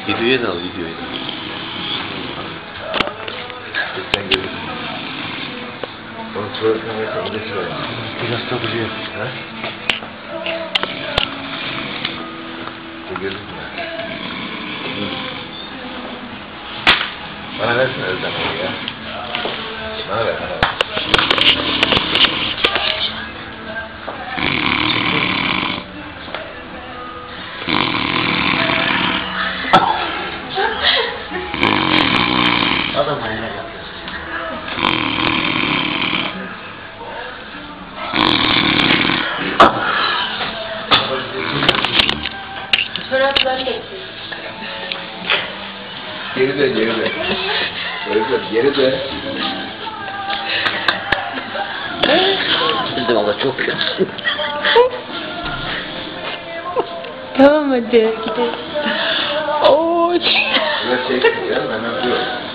Videoya da al videoyu. Sen görürsün. Onun suratına bakın, bir de şuraya. Biraz takılıyor. Ha? Görürsün. Bana versene Özlem onu ya. Bana ver, bana ver. Adam ayına yapıyor. Fotoğraflar çekti. Geri dön, geri dön. Özlem, geri dön. Biz de valla çok kötü. Tamam hadi gidelim. Oy. Biraz çektim ya, ben öpüyorum.